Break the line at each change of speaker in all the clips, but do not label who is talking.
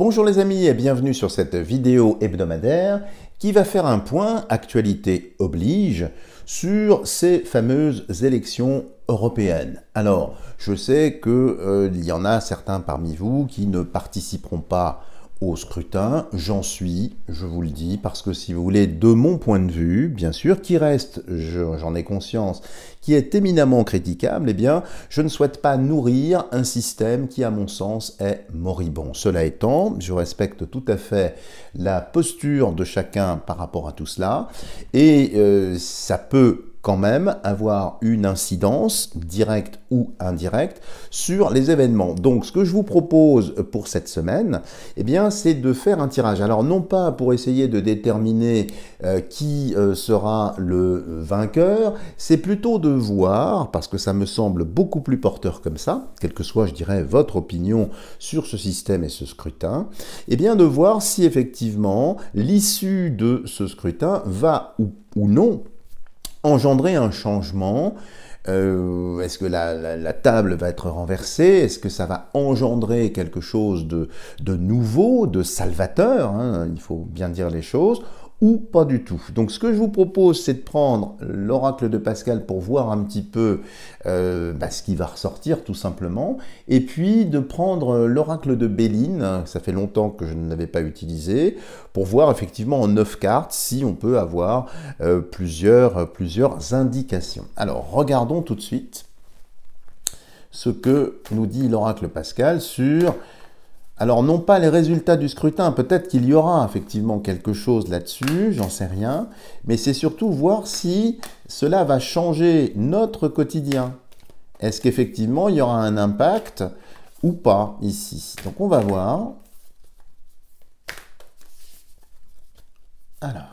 Bonjour les amis et bienvenue sur cette vidéo hebdomadaire qui va faire un point, actualité oblige, sur ces fameuses élections européennes. Alors, je sais qu'il y en a certains parmi vous qui ne participeront pas au scrutin, j'en suis, je vous le dis, parce que si vous voulez, de mon point de vue, bien sûr, qui reste, j'en ai conscience, qui est éminemment critiquable, eh bien, je ne souhaite pas nourrir un système qui, à mon sens, est moribond. Cela étant, je respecte tout à fait la posture de chacun par rapport à tout cela, et ça peut quand même avoir une incidence, directe ou indirecte, sur les événements. Donc, ce que je vous propose pour cette semaine, eh bien, c'est de faire un tirage. Alors, non pas pour essayer de déterminer qui sera le vainqueur, c'est plutôt de voir, parce que ça me semble beaucoup plus porteur comme ça, quelle que soit, je dirais, votre opinion sur ce système et ce scrutin, eh bien, de voir si effectivement l'issue de ce scrutin va ou non engendrer un changement. Est-ce que la table va être renversée? Est-ce que ça va engendrer quelque chose de nouveau, de salvateur, hein, il faut bien dire les choses, ou pas du tout. Donc ce que je vous propose, c'est de prendre l'oracle de Pascal pour voir un petit peu ce qui va ressortir tout simplement, et puis de prendre l'oracle de Béline, ça fait longtemps que je ne l'avais pas utilisé, pour voir effectivement en 9 cartes si on peut avoir plusieurs indications. Alors regardons tout de suite ce que nous dit l'oracle Pascal sur... Alors, non pas les résultats du scrutin, peut-être qu'il y aura effectivement quelque chose là-dessus, j'en sais rien, mais c'est surtout voir si cela va changer notre quotidien. Est-ce qu'effectivement il y aura un impact ou pas ici? Donc on va voir. Alors.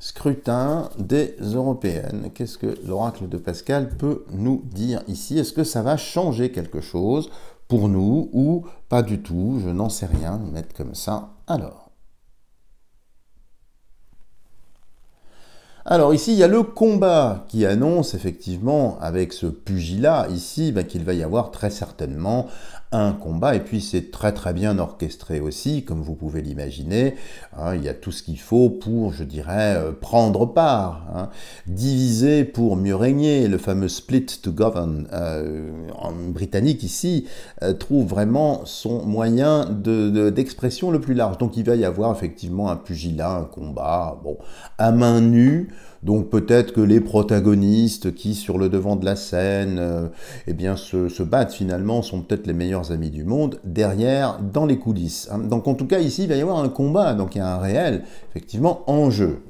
Scrutin des européennes. Qu'est-ce que l'oracle de Pascal peut nous dire ici? Est-ce que ça va changer quelque chose pour nous ou pas du tout? Je n'en sais rien, mettre comme ça. Alors ici, il y a le combat qui annonce effectivement, avec ce pugilat ici, qu'il va y avoir très certainement un combat. Et puis c'est très bien orchestré aussi, comme vous pouvez l'imaginer. Hein, il y a tout ce qu'il faut pour, je dirais, prendre part. Hein. Diviser pour mieux régner, le fameux split to govern. En britannique ici, trouve vraiment son moyen d'expression le plus large. Donc il va y avoir effectivement un pugilat, un combat, bon, à main nue. Donc peut-être que les protagonistes qui, sur le devant de la scène, eh bien, se battent finalement, sont peut-être les meilleurs amis du monde, derrière, dans les coulisses. Hein. Donc en tout cas, ici, il va y avoir un combat, donc il y a un réel, effectivement, enjeu.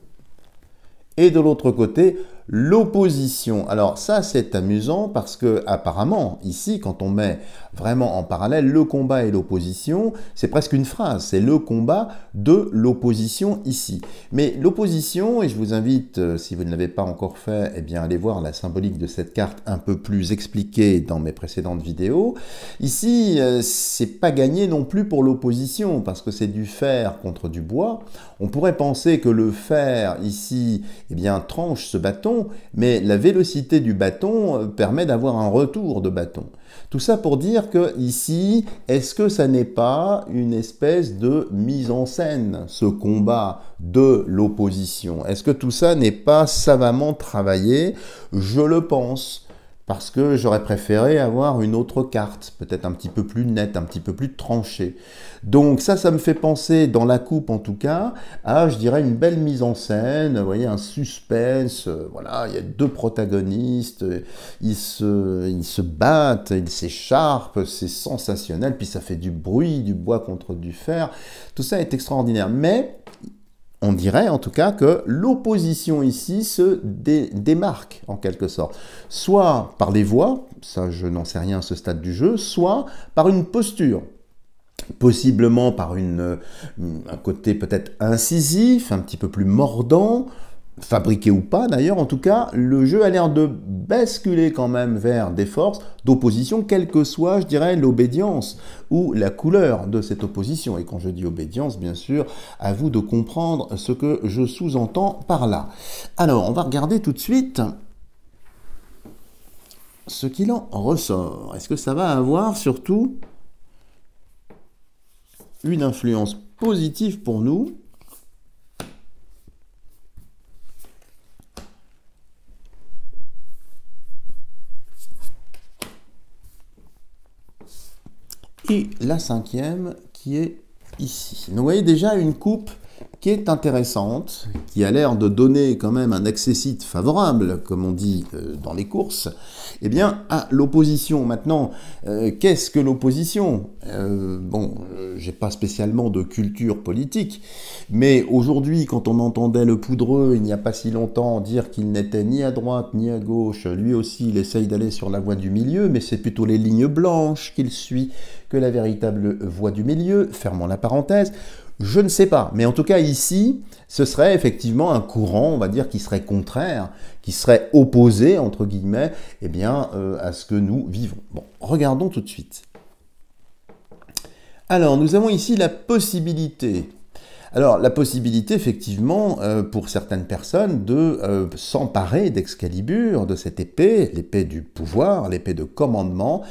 Et de l'autre côté, l'opposition. Alors ça, c'est amusant parce que apparemment, ici, quand on met vraiment en parallèle le combat et l'opposition, c'est presque une phrase, c'est le combat de l'opposition ici. Mais l'opposition, et je vous invite, si vous ne l'avez pas encore fait, eh bien, allez voir la symbolique de cette carte un peu plus expliquée dans mes précédentes vidéos. Ici, c'est pas gagné non plus pour l'opposition, parce que c'est du fer contre du bois. On pourrait penser que le fer, ici, eh bien, tranche ce bâton, mais la vélocité du bâton permet d'avoir un retour de bâton. Tout ça pour dire que ici, est-ce que ça n'est pas une espèce de mise en scène, ce combat de l'opposition? Est-ce que tout ça n'est pas savamment travaillé? Je le pense. Parce que j'aurais préféré avoir une autre carte, peut-être un petit peu plus nette, un petit peu plus tranchée. Donc ça me fait penser, dans la coupe en tout cas, à, je dirais, une belle mise en scène, vous voyez, un suspense, voilà, il y a deux protagonistes, ils se battent, ils s'écharpent, c'est sensationnel, puis ça fait du bruit, du bois contre du fer, tout ça est extraordinaire, mais... on dirait en tout cas que l'opposition ici se démarque en quelque sorte. Soit par les voix, ça je n'en sais rien à ce stade du jeu, soit par une posture. Possiblement par un côté peut-être incisif, un petit peu plus mordant, fabriqué ou pas d'ailleurs, en tout cas, le jeu a l'air de basculer quand même vers des forces d'opposition, quelle que soit, je dirais, l'obédience ou la couleur de cette opposition. Et quand je dis obédience, bien sûr, à vous de comprendre ce que je sous-entends par là. Alors, on va regarder tout de suite ce qu'il en ressort. Est-ce que ça va avoir surtout une influence positive pour nous? Et la cinquième qui est ici. Donc vous voyez déjà une coupe qui est intéressante, qui a l'air de donner quand même un accessit favorable, comme on dit dans les courses, eh bien à l'opposition. Maintenant, qu'est-ce que l'opposition? Bon, j'ai pas spécialement de culture politique, mais aujourd'hui, quand on entendait le Poudreux, il n'y a pas si longtemps, dire qu'il n'était ni à droite ni à gauche, lui aussi il essaye d'aller sur la voie du milieu, mais c'est plutôt les lignes blanches qu'il suit que la véritable voie du milieu, fermons la parenthèse. Je ne sais pas, mais en tout cas ici, ce serait effectivement un courant, on va dire, qui serait contraire, qui serait opposé, entre guillemets, eh bien, à ce que nous vivons. Bon, regardons tout de suite. Alors, nous avons ici la possibilité. Alors, la possibilité, effectivement, pour certaines personnes, de s'emparer d'Excalibur, de cette épée, l'épée du pouvoir, l'épée de commandement.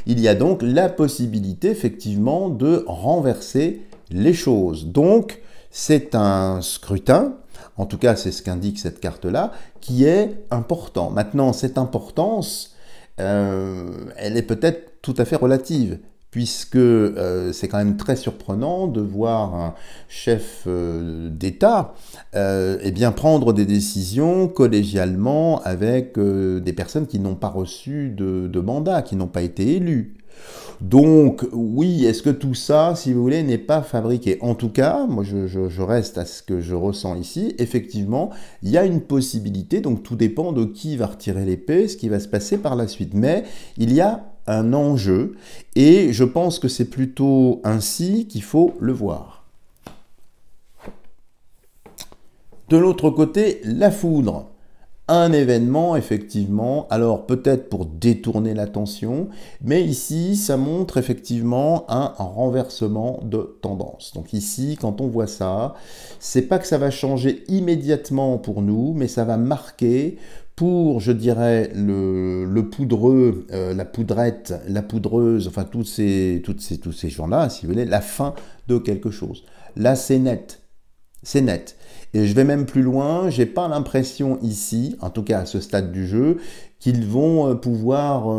Il y a donc la possibilité, effectivement, de renverser les choses. Donc, c'est un scrutin, en tout cas c'est ce qu'indique cette carte-là, qui est important. Maintenant, cette importance, elle est peut-être tout à fait relative, puisque c'est quand même très surprenant de voir un chef d'État eh bien, prendre des décisions collégialement avec des personnes qui n'ont pas reçu de mandat, qui n'ont pas été élues. Donc, oui, est-ce que tout ça, si vous voulez, n'est pas fabriqué? En tout cas, moi, je reste à ce que je ressens ici. Effectivement, il y a une possibilité, donc tout dépend de qui va retirer l'épée, ce qui va se passer par la suite. Mais il y a un enjeu, et je pense que c'est plutôt ainsi qu'il faut le voir. De l'autre côté, la foudre. Un événement, effectivement, alors peut-être pour détourner l'attention, mais ici, ça montre effectivement un renversement de tendance. Donc ici, quand on voit ça, c'est pas que ça va changer immédiatement pour nous, mais ça va marquer pour, je dirais, le poudreux, la poudrette, la poudreuse, enfin tous ces gens-là, si vous voulez, la fin de quelque chose. Là, c'est net. C'est net. Et je vais même plus loin, j'ai pas l'impression ici, en tout cas à ce stade du jeu, qu'ils vont pouvoir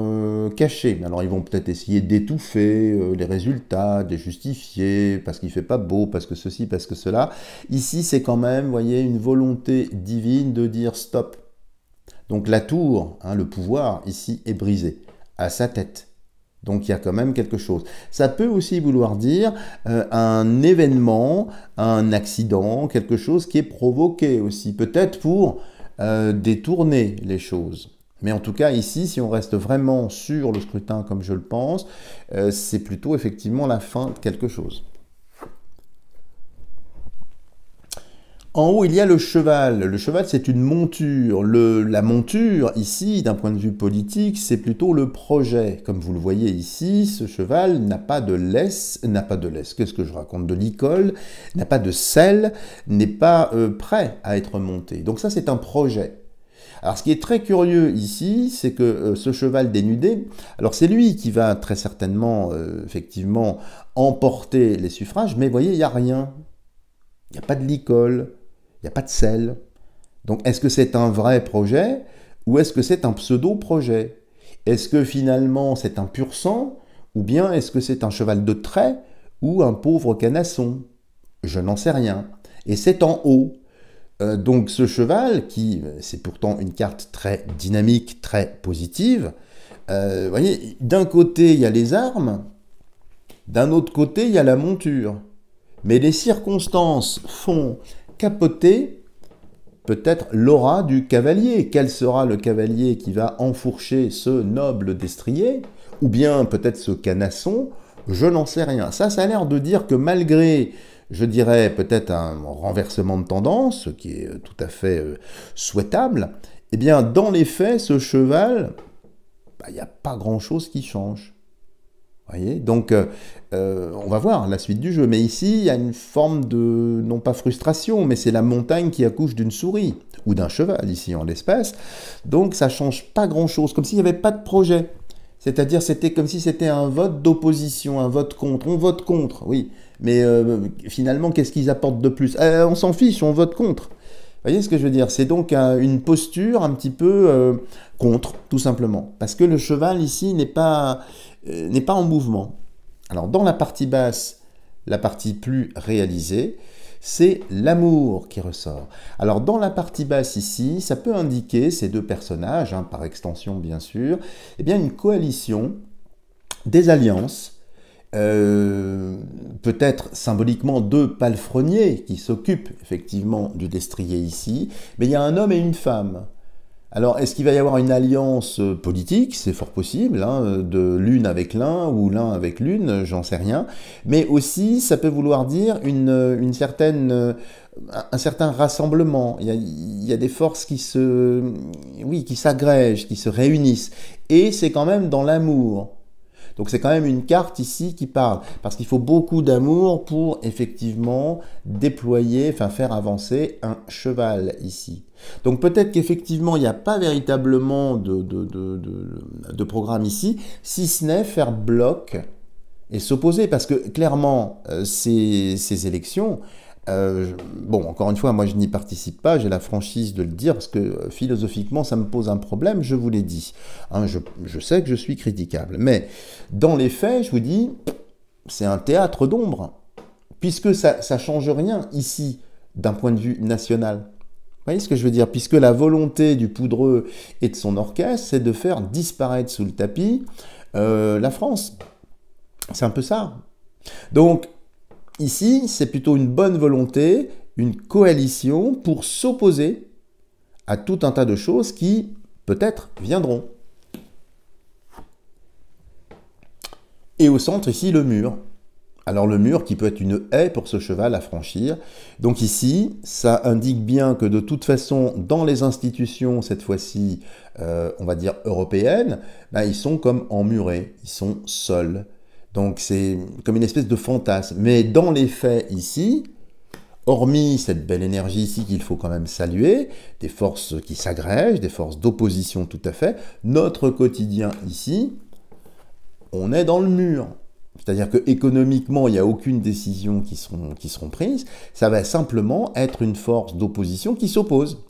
cacher. Alors ils vont peut-être essayer d'étouffer les résultats, de les justifier, parce qu'il fait pas beau, parce que ceci, parce que cela. Ici, c'est quand même, vous voyez, une volonté divine de dire stop. Donc la tour, hein, le pouvoir, ici, est brisé, à sa tête. Donc il y a quand même quelque chose. Ça peut aussi vouloir dire un événement, un accident, quelque chose qui est provoqué aussi, peut-être pour détourner les choses. Mais en tout cas ici, si on reste vraiment sur le scrutin comme je le pense, c'est plutôt effectivement la fin de quelque chose. En haut, il y a le cheval. Le cheval, c'est une monture. La monture, ici, d'un point de vue politique, c'est plutôt le projet. Comme vous le voyez ici, ce cheval n'a pas de laisse, qu'est-ce que je raconte? De licol, n'a pas de selle, n'est pas prêt à être monté. Donc ça, c'est un projet. Alors, ce qui est très curieux ici, c'est que ce cheval dénudé, alors c'est lui qui va très certainement, effectivement, emporter les suffrages, mais vous voyez, il n'y a rien. Il n'y a pas de licol. Il n'y a pas de sel. Donc, est-ce que c'est un vrai projet ou est-ce que c'est un pseudo-projet? Est-ce que finalement c'est un pur sang ou bien est-ce que c'est un cheval de trait ou un pauvre canasson? Je n'en sais rien. Et c'est en haut. Donc, ce cheval, qui c'est pourtant une carte très dynamique, très positive, vous voyez, d'un côté il y a les armes, d'un autre côté il y a la monture. Mais les circonstances font capoter peut-être l'aura du cavalier. Quel sera le cavalier qui va enfourcher ce noble destrier? Ou bien peut-être ce canasson? Je n'en sais rien. Ça a l'air de dire que malgré, je dirais, peut-être un renversement de tendance, ce qui est tout à fait souhaitable, eh bien, dans les faits, ce cheval, il n'y a pas grand-chose qui change. Voyez, donc, on va voir la suite du jeu. Mais ici, il y a une forme de, non pas frustration, mais c'est la montagne qui accouche d'une souris, ou d'un cheval, ici en l'espèce. Donc, ça change pas grand-chose, comme s'il n'y avait pas de projet. C'est-à-dire, c'était comme si c'était un vote d'opposition, un vote contre. On vote contre, oui. Mais finalement, qu'est-ce qu'ils apportent de plus? On s'en fiche, on vote contre. Vous voyez ce que je veux dire? C'est donc une posture un petit peu contre, tout simplement. Parce que le cheval, ici, n'est pas en mouvement. Alors, dans la partie basse, la partie plus réalisée, c'est l'amour qui ressort. Alors, dans la partie basse ici, ça peut indiquer ces deux personnages, hein, par extension bien sûr, eh bien une coalition, des alliances, peut-être symboliquement deux palefreniers qui s'occupent effectivement du destrier ici, mais il y a un homme et une femme. Alors, est-ce qu'il va y avoir une alliance politique? C'est fort possible, hein, de l'une avec l'un ou l'un avec l'une, j'en sais rien. Mais aussi, ça peut vouloir dire une certaine, un certain rassemblement. Il y a des forces qui oui, qui s'agrègent, qui se réunissent. Et c'est quand même dans l'amour. Donc c'est quand même une carte ici qui parle, parce qu'il faut beaucoup d'amour pour effectivement déployer, enfin faire avancer un cheval ici. Donc peut-être qu'effectivement il n'y a pas véritablement de programme ici, si ce n'est faire bloc et s'opposer, parce que clairement ces élections, bon, encore une fois, moi je n'y participe pas, j'ai la franchise de le dire, parce que philosophiquement ça me pose un problème, je vous l'ai dit. Hein, je sais que je suis critiquable, mais dans les faits, je vous dis, c'est un théâtre d'ombre, puisque ça ne change rien ici, d'un point de vue national. Vous voyez ce que je veux dire? Puisque la volonté du poudreux et de son orchestre, c'est de faire disparaître sous le tapis la France. C'est un peu ça. Donc, ici, c'est plutôt une bonne volonté, une coalition pour s'opposer à tout un tas de choses qui, peut-être, viendront. Et au centre, ici, le mur. Alors le mur qui peut être une haie pour ce cheval à franchir. Donc ici, ça indique bien que de toute façon, dans les institutions, cette fois-ci, on va dire européennes, ben, ils sont comme emmurés, ils sont seuls. Donc c'est comme une espèce de fantasme. Mais dans les faits ici, hormis cette belle énergie ici qu'il faut quand même saluer, des forces qui s'agrègent, des forces d'opposition tout à fait, notre quotidien ici, on est dans le mur. C'est-à-dire qu'économiquement, il n'y a aucune décision qui seront prises, ça va simplement être une force d'opposition qui s'oppose,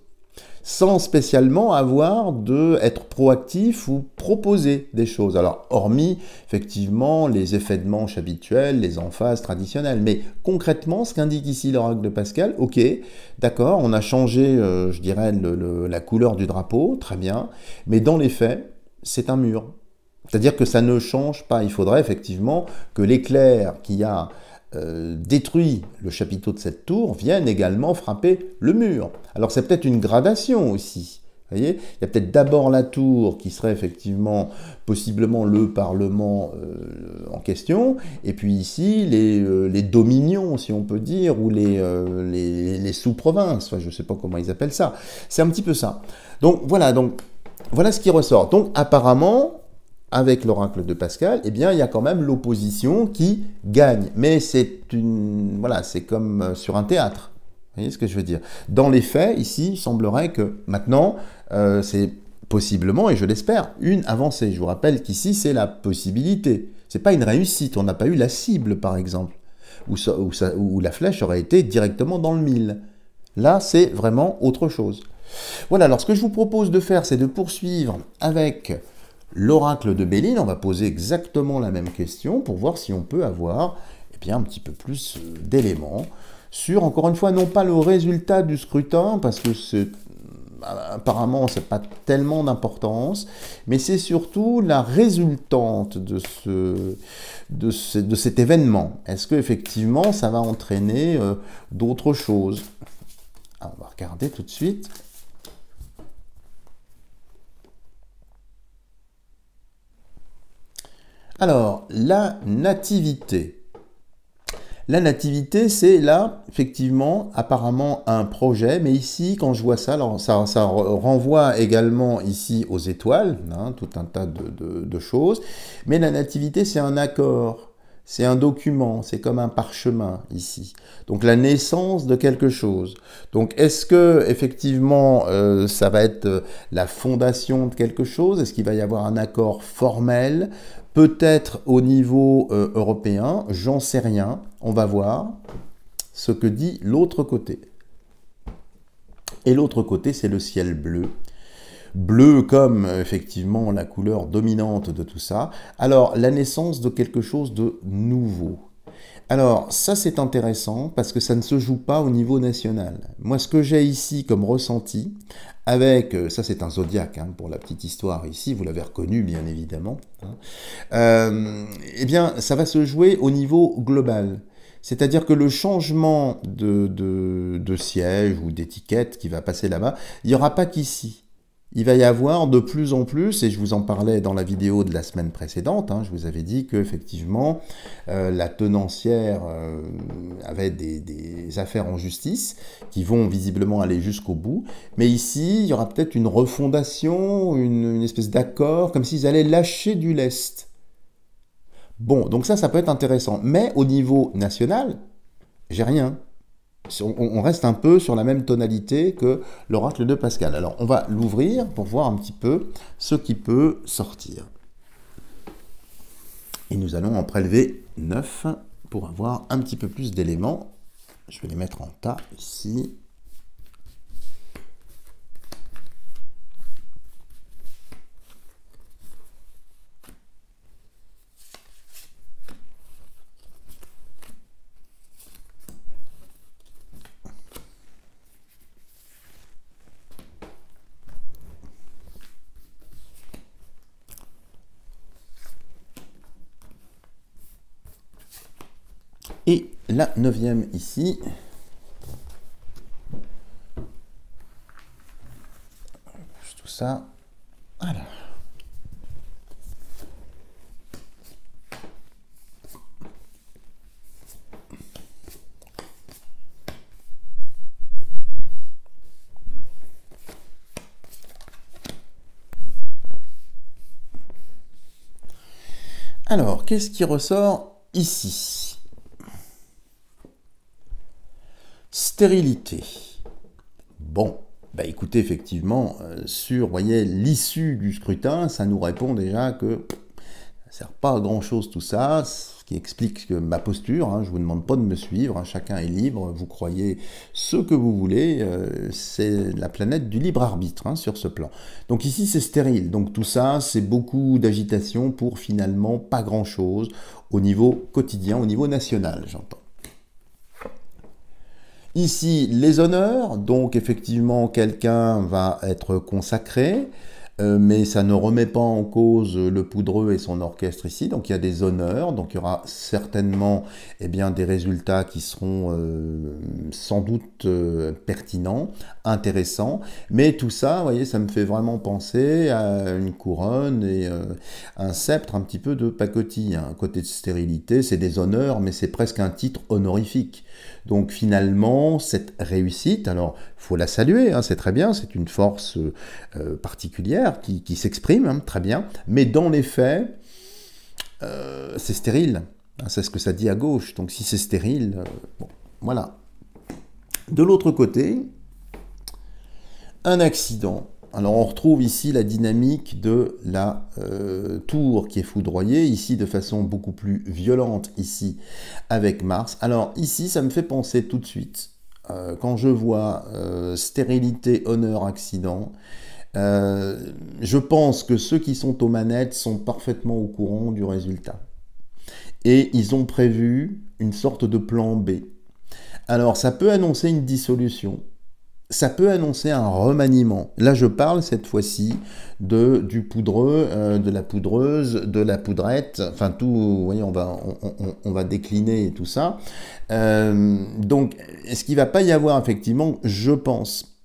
sans spécialement être proactif ou proposer des choses. Alors, hormis, effectivement, les effets de manche habituels, les emphases traditionnelles. Mais concrètement, ce qu'indique ici l'oracle de Pascal, ok, d'accord, on a changé, je dirais, la couleur du drapeau, très bien, mais dans les faits, c'est un mur. C'est-à-dire que ça ne change pas. Il faudrait effectivement que l'éclair qui a détruit le chapiteau de cette tour vienne également frapper le mur. Alors c'est peut-être une gradation aussi. Vous voyez, il y a peut-être d'abord la tour qui serait effectivement possiblement le Parlement en question, et puis ici les dominions, si on peut dire, ou les sous-provinces, enfin, je ne sais pas comment ils appellent ça. C'est un petit peu ça. Donc voilà ce qui ressort. Donc apparemment, avec l'oracle de Pascal, eh bien, il y a quand même l'opposition qui gagne. Mais c'est comme sur un théâtre. Vous voyez ce que je veux dire? Dans les faits, ici, il semblerait que maintenant, c'est possiblement, et je l'espère, une avancée. Je vous rappelle qu'ici, c'est la possibilité. C'est pas une réussite. On n'a pas eu la cible, par exemple, où la flèche aurait été directement dans le mille. Là, c'est vraiment autre chose. Voilà, alors ce que je vous propose de faire, c'est de poursuivre avec l'oracle de Béline. On va poser exactement la même question pour voir si on peut avoir un petit peu plus d'éléments sur, encore une fois, non pas le résultat du scrutin, parce que apparemment, ça n'a pas tellement d'importance, mais c'est surtout la résultante de cet événement. Est-ce qu'effectivement, ça va entraîner d'autres choses? Alors, on va regarder tout de suite. Alors, la nativité. La nativité, c'est là, effectivement, apparemment un projet, mais ici, quand je vois ça, alors ça renvoie également ici aux étoiles, hein, tout un tas de choses, mais la nativité, c'est un accord, c'est un document, c'est comme un parchemin ici. Donc la naissance de quelque chose. Donc est-ce que, effectivement, ça va être la fondation de quelque chose? Est-ce qu'il va y avoir un accord formel? Peut-être au niveau européen, j'en sais rien. On va voir ce que dit l'autre côté. Et l'autre côté, c'est le ciel bleu. Bleu comme, effectivement, la couleur dominante de tout ça. Alors, la naissance de quelque chose de nouveau. Alors, ça c'est intéressant parce que ça ne se joue pas au niveau national. Moi, ce que j'ai ici comme ressenti, avec, ça c'est un zodiaque, hein, pour la petite histoire ici, vous l'avez reconnu bien évidemment, hein, eh bien, ça va se jouer au niveau global. C'est-à-dire que le changement de siège ou d'étiquette qui va passer là-bas, il n'y aura pas qu'ici. Il va y avoir de plus en plus, et je vous en parlais dans la vidéo de la semaine précédente, hein, je vous avais dit qu'effectivement, la tenancière avait des affaires en justice qui vont visiblement aller jusqu'au bout, mais ici, il y aura peut-être une refondation, une espèce d'accord, comme s'ils allaient lâcher du lest. Bon, donc ça peut être intéressant, mais au niveau national, j'ai rien. On reste un peu sur la même tonalité que l'oracle de Pascal. Alors, on va l'ouvrir pour voir un petit peu ce qui peut sortir. Et nous allons en prélever 9 pour avoir un petit peu plus d'éléments. Je vais les mettre en tas ici. Et la 9e ici. Tout ça. Alors. Alors, qu'est-ce qui ressort ici? Stérilité. Bon, bah écoutez, effectivement, sur, voyez, l'issue du scrutin, ça nous répond déjà que ça ne sert pas à grand-chose tout ça, ce qui explique ma posture, hein, je ne vous demande pas de me suivre, hein, chacun est libre, vous croyez ce que vous voulez, c'est la planète du libre arbitre, hein, sur ce plan. Donc ici c'est stérile, donc tout ça c'est beaucoup d'agitation pour finalement pas grand-chose au niveau quotidien, au niveau national, j'entends. Ici, les honneurs, donc effectivement, quelqu'un va être consacré, mais ça ne remet pas en cause le Poudreux et son orchestre ici, donc il y a des honneurs, donc il y aura certainement bien, des résultats qui seront sans doute pertinents, intéressants, mais tout ça, vous voyez, ça me fait vraiment penser à une couronne et un sceptre un petit peu de pacotille. Un côté de stérilité, c'est des honneurs, mais c'est presque un titre honorifique. Donc finalement, cette réussite, alors il faut la saluer, hein, c'est très bien, c'est une force particulière qui s'exprime, hein, très bien, mais dans les faits, c'est stérile, hein, c'est ce que ça dit à gauche, donc si c'est stérile, bon, voilà. De l'autre côté, un accident. Alors on retrouve ici la dynamique de la tour qui est foudroyée, ici de façon beaucoup plus violente, ici avec Mars. Alors ici ça me fait penser tout de suite, quand je vois stérilité, honneur, accident, je pense que ceux qui sont aux manettes sont parfaitement au courant du résultat. Et ils ont prévu une sorte de plan B. Alors ça peut annoncer une dissolution. Ça peut annoncer un remaniement. Là, je parle cette fois-ci du poudreux, de la poudreuse, de la poudrette, enfin tout, vous voyez, on va décliner tout ça. Donc, est-ce qu'il ne va pas y avoir, effectivement, je pense,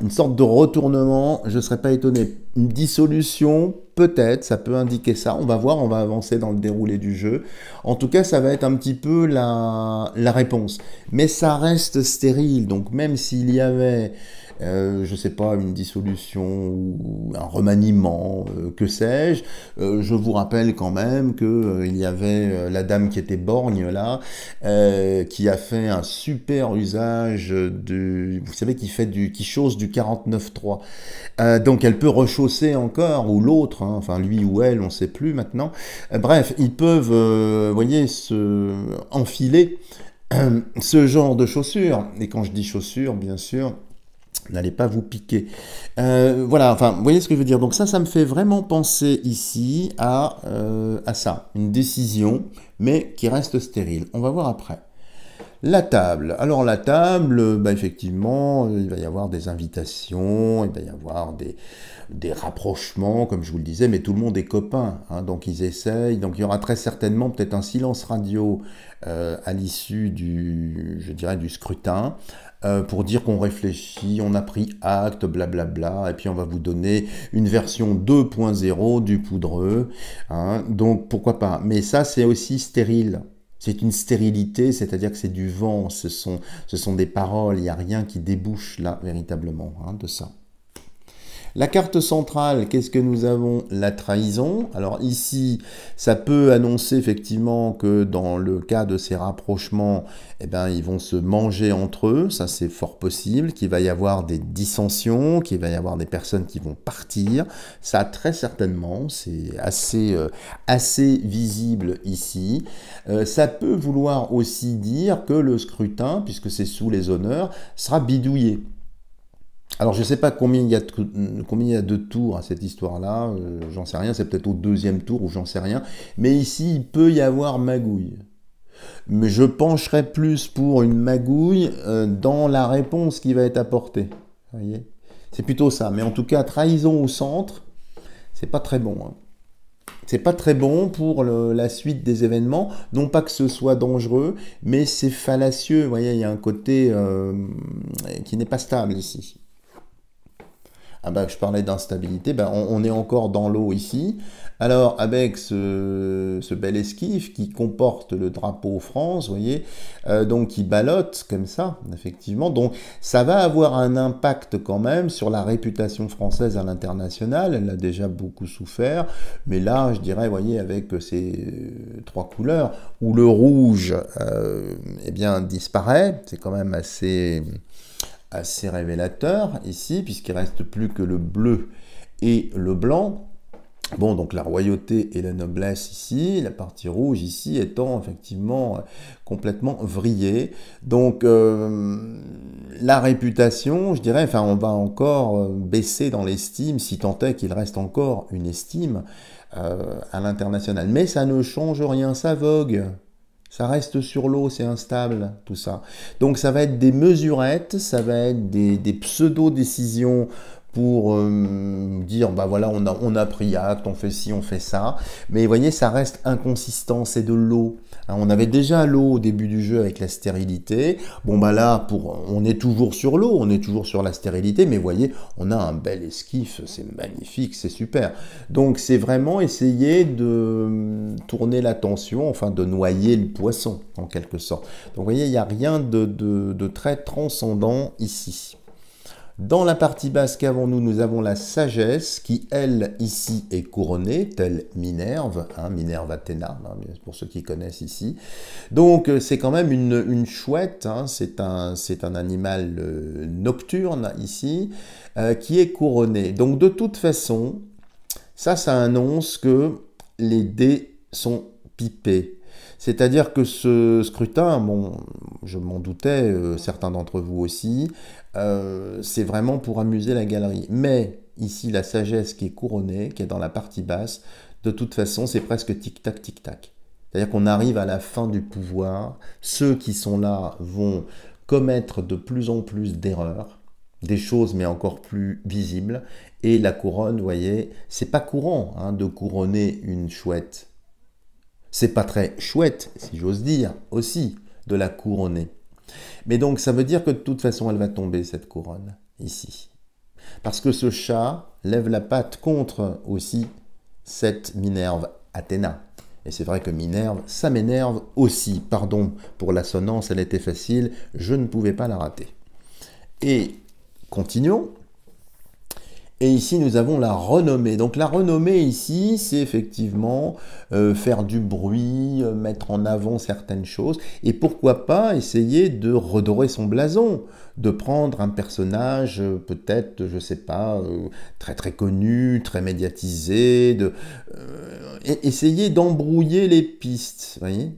une sorte de retournement, je ne serais pas étonné. Une dissolution, peut-être, ça peut indiquer ça. On va voir, on va avancer dans le déroulé du jeu. En tout cas, ça va être un petit peu la réponse. Mais ça reste stérile, donc même s'il y avait, je ne sais pas, une dissolution ou un remaniement, que sais-je, je vous rappelle quand même que il y avait la dame qui était borgne là, qui a fait un super usage vous savez, qui chausse du 49.3. Donc elle peut rechausser encore, ou l'autre, hein, enfin lui ou elle, on ne sait plus maintenant. Bref, ils peuvent, vous voyez, enfiler ce genre de chaussures. Et quand je dis chaussures, bien sûr, n'allez pas vous piquer. Voilà, enfin, vous voyez ce que je veux dire. Donc ça me fait vraiment penser ici à ça, une décision, mais qui reste stérile. On va voir après. La table. Alors la table, bah, effectivement, il va y avoir des invitations, il va y avoir des rapprochements, comme je vous le disais, mais tout le monde est copain, hein, donc ils essayent. Donc il y aura très certainement peut-être un silence radio à l'issue je dirais, du scrutin, pour dire qu'on réfléchit, on a pris acte, blablabla, et puis on va vous donner une version 2.0 du poudreux, hein, donc pourquoi pas. Mais ça, c'est aussi stérile. C'est une stérilité, c'est-à-dire que c'est du vent, ce sont des paroles, il n'y a rien qui débouche là, véritablement, hein, de ça. La carte centrale, qu'est-ce que nous avons? La trahison. Alors ici, ça peut annoncer effectivement que dans le cas de ces rapprochements, eh ben, ils vont se manger entre eux, ça c'est fort possible, qu'il va y avoir des dissensions, qu'il va y avoir des personnes qui vont partir, ça très certainement, c'est assez visible ici. Ça peut vouloir aussi dire que le scrutin, puisque c'est sous les honneurs, sera bidouillé. Alors, je ne sais pas combien il y a de tours à cette histoire-là, j'en sais rien, c'est peut-être au deuxième tour ou j'en sais rien, mais ici, il peut y avoir magouille. Mais je pencherais plus pour une magouille dans la réponse qui va être apportée. Vous voyez? C'est plutôt ça, mais en tout cas, trahison au centre, c'est pas très bon, hein. C'est pas très bon pour la suite des événements, non pas que ce soit dangereux, mais c'est fallacieux, vous voyez, il y a un côté qui n'est pas stable ici. Ah bah, je parlais d'instabilité, bah, on est encore dans l'eau ici. Alors avec ce bel esquif qui comporte le drapeau France, vous voyez, donc qui ballotte comme ça, effectivement. Donc ça va avoir un impact quand même sur la réputation française à l'international. Elle a déjà beaucoup souffert, mais là, je dirais, vous voyez, avec ces trois couleurs, où le rouge, eh bien, disparaît, c'est quand même assez révélateur ici, puisqu'il reste plus que le bleu et le blanc. Bon, donc la royauté et la noblesse ici, la partie rouge ici étant effectivement complètement vrillée. Donc la réputation, je dirais, enfin on va encore baisser dans l'estime, si tant est qu'il reste encore une estime à l'international. Mais ça ne change rien, ça vogue. Ça reste sur l'eau, c'est instable, tout ça. Donc ça va être des mesurettes, ça va être des pseudo-décisions pour dire, bah voilà, on a pris acte, on fait ci, on fait ça. Mais vous voyez, ça reste inconsistant, c'est de l'eau. Hein, on avait déjà l'eau au début du jeu avec la stérilité. Bon, bah là, on est toujours sur l'eau, on est toujours sur la stérilité, mais vous voyez, on a un bel esquif, c'est magnifique, c'est super. Donc c'est vraiment essayer de tourner l'attention, enfin de noyer le poisson, en quelque sorte. Donc vous voyez, il n'y a rien de très transcendant ici. Dans la partie basse qu'avons-nous, nous avons la sagesse qui, elle, ici, est couronnée, telle Minerve, hein, Minerve Athéna, hein, pour ceux qui connaissent ici. Donc, c'est quand même une chouette, hein, c'est un animal nocturne, ici, qui est couronné. Donc, de toute façon, ça annonce que les dés sont pipés. C'est-à-dire que ce scrutin, bon, je m'en doutais, certains d'entre vous aussi, c'est vraiment pour amuser la galerie. Mais ici, la sagesse qui est couronnée, qui est dans la partie basse, de toute façon, c'est presque tic-tac, tic-tac. C'est-à-dire qu'on arrive à la fin du pouvoir. Ceux qui sont là vont commettre de plus en plus d'erreurs, des choses mais encore plus visibles. Et la couronne, vous voyez, c'est pas courant hein, de couronner une chouette. C'est pas très chouette, si j'ose dire, aussi, de la couronner. Mais donc, ça veut dire que de toute façon, elle va tomber, cette couronne, ici. Parce que ce chat lève la patte contre aussi cette Minerve Athéna. Et c'est vrai que Minerve, ça m'énerve aussi. Pardon pour l'assonance, elle était facile, je ne pouvais pas la rater. Et continuons. Et ici, nous avons la renommée. Donc la renommée ici, c'est effectivement faire du bruit, mettre en avant certaines choses. Et pourquoi pas essayer de redorer son blason, de prendre un personnage peut-être, je ne sais pas, très très connu, très médiatisé, essayer d'embrouiller les pistes, voyez ?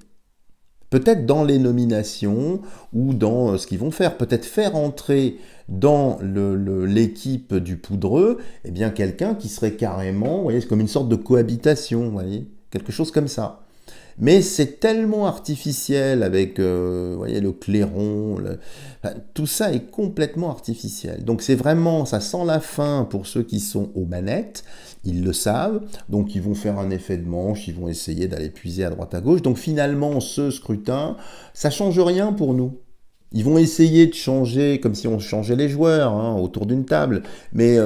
Peut-être dans les nominations ou dans ce qu'ils vont faire. Peut-être faire entrer dans l'équipe du poudreux, eh bien quelqu'un qui serait carrément, vous voyez, c'est comme une sorte de cohabitation, vous voyez, quelque chose comme ça. Mais c'est tellement artificiel avec, vous voyez, le clairon, enfin, tout ça est complètement artificiel. Donc c'est vraiment, ça sent la fin pour ceux qui sont aux manettes, ils le savent, donc ils vont faire un effet de manche, ils vont essayer d'aller puiser à droite à gauche. Donc finalement, ce scrutin, ça change rien pour nous. Ils vont essayer de changer, comme si on changeait les joueurs, hein, autour d'une table. Mais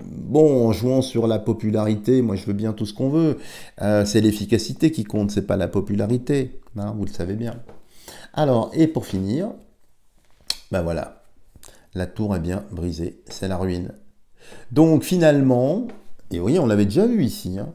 bon, en jouant sur la popularité, moi je veux bien tout ce qu'on veut. C'est l'efficacité qui compte, c'est pas la popularité. Hein, vous le savez bien. Alors, et pour finir, ben voilà, la tour est bien brisée, c'est la ruine. Donc finalement, et vous voyez, on l'avait déjà vu ici, hein,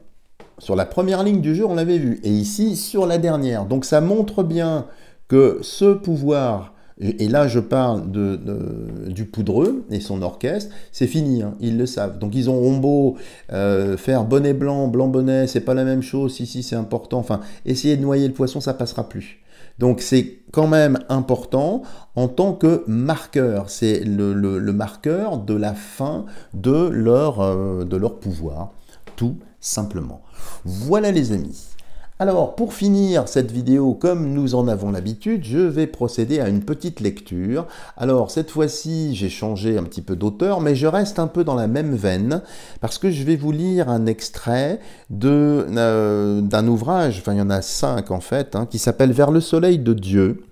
sur la première ligne du jeu, on l'avait vu. Et ici, sur la dernière. Donc ça montre bien que ce pouvoir... Et là, je parle du poudreux et son orchestre, c'est fini, hein, ils le savent. Donc, ils auront beau faire bonnet blanc, blanc bonnet, c'est pas la même chose, si, c'est important. Enfin, essayer de noyer le poisson, ça passera plus. Donc, c'est quand même important en tant que marqueur. C'est le marqueur de la fin de leur pouvoir, tout simplement. Voilà, les amis. Alors, pour finir cette vidéo, comme nous en avons l'habitude, je vais procéder à une petite lecture. Alors, cette fois-ci, j'ai changé un petit peu d'auteur, mais je reste un peu dans la même veine, parce que je vais vous lire un extrait d'un ouvrage, enfin il y en a 5 en fait, hein, qui s'appelle « Vers le soleil de Dieu »,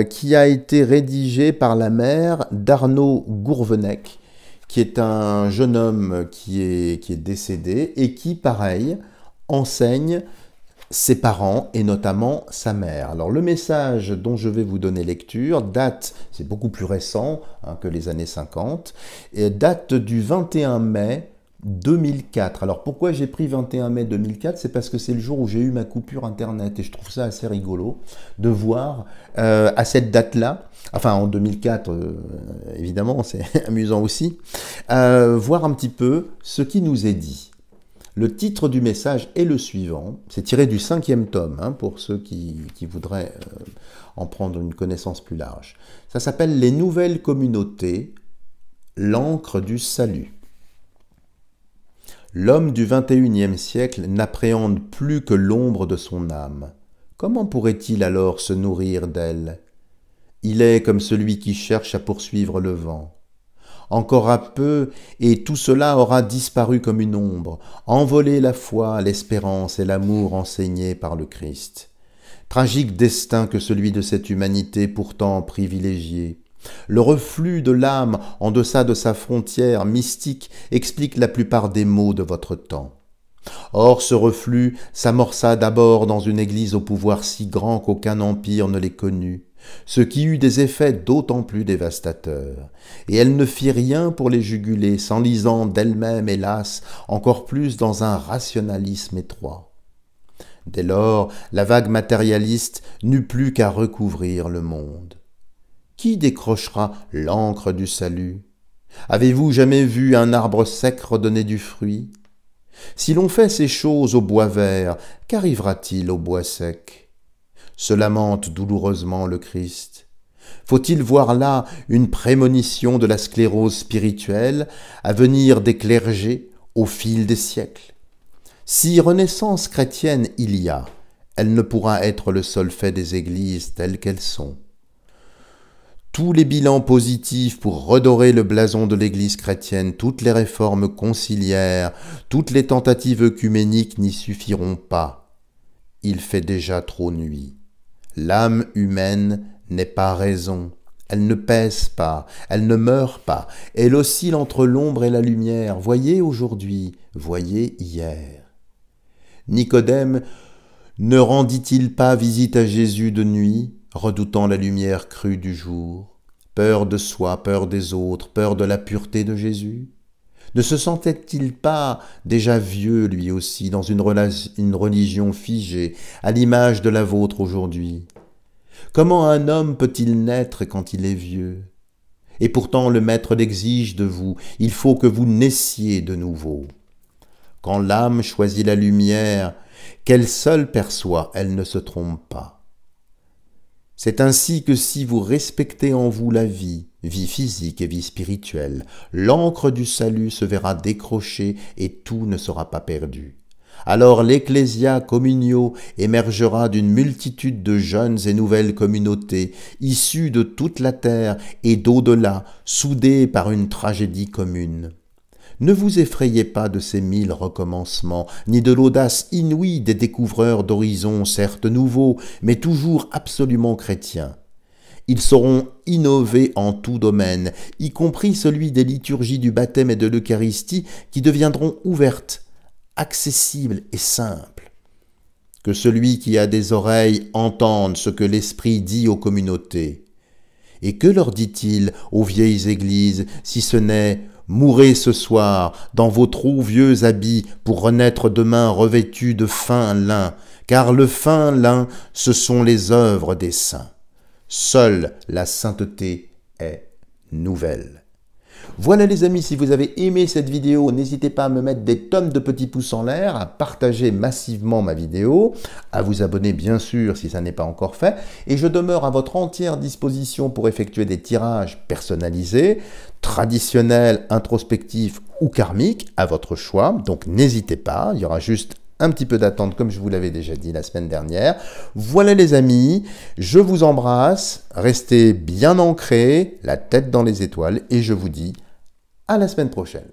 qui a été rédigé par la mère d'Arnaud Gourvenec, qui est un jeune homme qui est décédé et qui, pareil, enseigne ses parents et notamment sa mère. Alors le message dont je vais vous donner lecture date, c'est beaucoup plus récent hein, que les années 50, et date du 21 mai 2004. Alors pourquoi j'ai pris 21 mai 2004? C'est parce que c'est le jour où j'ai eu ma coupure internet et je trouve ça assez rigolo de voir à cette date-là, enfin en 2004 évidemment c'est amusant aussi, voir un petit peu ce qui nous est dit. Le titre du message est le suivant, c'est tiré du 5e tome, hein, pour ceux qui voudraient en prendre une connaissance plus large. Ça s'appelle « Les nouvelles communautés, l'encre du salut ». L'homme du 21e siècle n'appréhende plus que l'ombre de son âme. Comment pourrait-il alors se nourrir d'elle? Il est comme celui qui cherche à poursuivre le vent. Encore un peu, et tout cela aura disparu comme une ombre, envolé la foi, l'espérance et l'amour enseignés par le Christ. Tragique destin que celui de cette humanité pourtant privilégiée. Le reflux de l'âme en deçà de sa frontière mystique explique la plupart des maux de votre temps. Or ce reflux s'amorça d'abord dans une église au pouvoir si grand qu'aucun empire ne les connut, ce qui eut des effets d'autant plus dévastateurs, et elle ne fit rien pour les juguler, s'enlisant d'elle-même, hélas, encore plus dans un rationalisme étroit. Dès lors, la vague matérialiste n'eut plus qu'à recouvrir le monde. Qui décrochera l'encre du salut? Avez-vous jamais vu un arbre sec redonner du fruit? Si l'on fait ces choses au bois vert, qu'arrivera-t-il au bois sec? Se lamente douloureusement le Christ. Faut-il voir là une prémonition de la sclérose spirituelle à venir des clergés au fil des siècles? Si renaissance chrétienne il y a, elle ne pourra être le seul fait des églises telles qu'elles sont. Tous les bilans positifs pour redorer le blason de l'Église chrétienne, toutes les réformes conciliaires, toutes les tentatives œcuméniques n'y suffiront pas. Il fait déjà trop nuit. L'âme humaine n'est pas raison, Elle ne pèse pas, elle ne meurt pas, elle oscille entre l'ombre et la lumière. Voyez aujourd'hui, voyez hier. Nicodème ne rendit-il pas visite à Jésus de nuit, redoutant la lumière crue du jour? Peur de soi, peur des autres, peur de la pureté de Jésus? Ne se sentait-il pas déjà vieux lui aussi dans une religion figée, à l'image de la vôtre aujourd'hui? Comment un homme peut-il naître quand il est vieux? Et pourtant le Maître l'exige de vous, il faut que vous naissiez de nouveau. Quand l'âme choisit la lumière, qu'elle seule perçoit, elle ne se trompe pas. C'est ainsi que si vous respectez en vous la vie physique et vie spirituelle, l'encre du salut se verra décrocher et tout ne sera pas perdu. Alors l'Ecclésia Communio émergera d'une multitude de jeunes et nouvelles communautés, issues de toute la terre et d'au-delà, soudées par une tragédie commune. Ne vous effrayez pas de ces 1000 recommencements, ni de l'audace inouïe des découvreurs d'horizons certes nouveaux, mais toujours absolument chrétiens. Ils sauront innover en tout domaine, y compris celui des liturgies du baptême et de l'Eucharistie, qui deviendront ouvertes, accessibles et simples. Que celui qui a des oreilles entende ce que l'Esprit dit aux communautés. Et que leur dit-il aux vieilles églises, si ce n'est « Mourez ce soir dans vos trop vieux habits pour renaître demain revêtus de fin lin, car le fin lin, ce sont les œuvres des saints. Seule la sainteté est nouvelle. » Voilà les amis, si vous avez aimé cette vidéo, n'hésitez pas à me mettre des tonnes de petits pouces en l'air, à partager massivement ma vidéo, à vous abonner bien sûr si ça n'est pas encore fait, et je demeure à votre entière disposition pour effectuer des tirages personnalisés, traditionnels, introspectifs ou karmiques, à votre choix, donc n'hésitez pas, il y aura juste un petit peu d'attente comme je vous l'avais déjà dit la semaine dernière. Voilà les amis, je vous embrasse, restez bien ancrés, la tête dans les étoiles et je vous dis à la semaine prochaine.